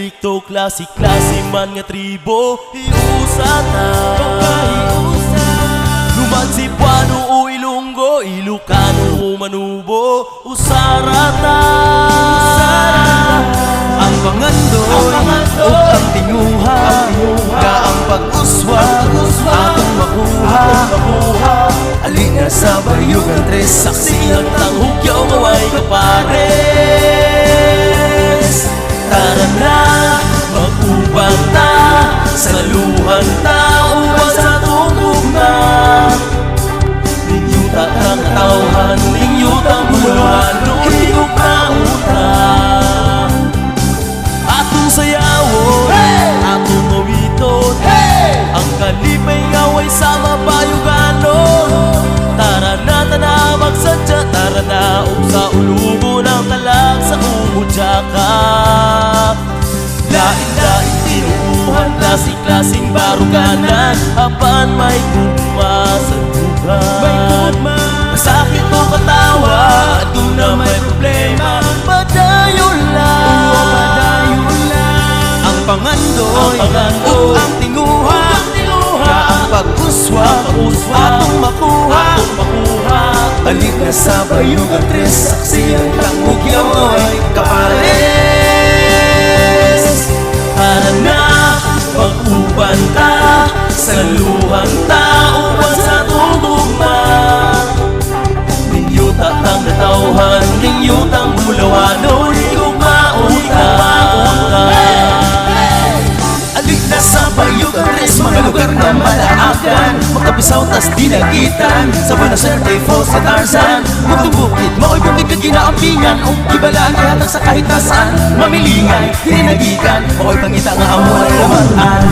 Stricto klase man nga tribo iusata Lumad Cebuano o Ilonggo, Ilocano o Manubo, Usarata Ang pangandoy o ang tinguha Nga ang pag-uswa atong makuha Alina sa bayugan tres Saksihan tang hugyaw ngaway kapares Tara na, mag-ubang ta Saluhan ta, uwan sa tugugma Ninyuta ang tauhan, ninyuta ang buluhan Nuniyog na utang Atong sayawon, atong mawiton Ang kalipay ngaway sa mabayuganon Tara na tana magsadya, tara na sa ulugo ng talag sa umudyaka Lain-lain tinuuhan, klaseng-klaseng baruganan Apan may gugma sa dugan Masakit o katawa, doon na may problema Padayon lang Ang pangandoy o ang tinguha Nga ang pag-uswa atong makuha Alik na sa bayugan tres Saksihan kang hugyaw ay kapares Tara na, mag-uban ta Saluhan ta, uban sa tugugma Ninyuta tang natauhan, ninyutang bulawan O higugmaunta Alik na sa bayugan tres Mga lugar na malaagan Magkapisaw tas dinagitan Sa Buenos Aires, Falls at Tarzan Bugtong bukid, mao'y bukid ka ginaampingan O ibalaan kaya lang sa kahit nasaan Mamilingay, dinagitan Mao'y pangita nga ang mula lamaan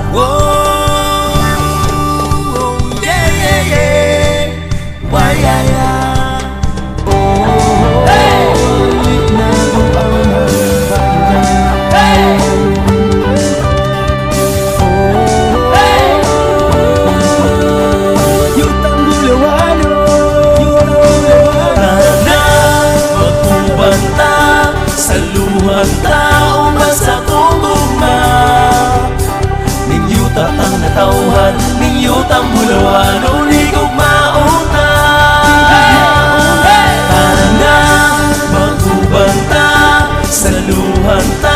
Whoa, yeah, yeah, yeah Why, yeah, yeah Saluhan tao sa tugugma Ninyuta ang natauhan, ninyutang bulawan O higugmaunta Tara na, mag-ubang ta Saluhan ta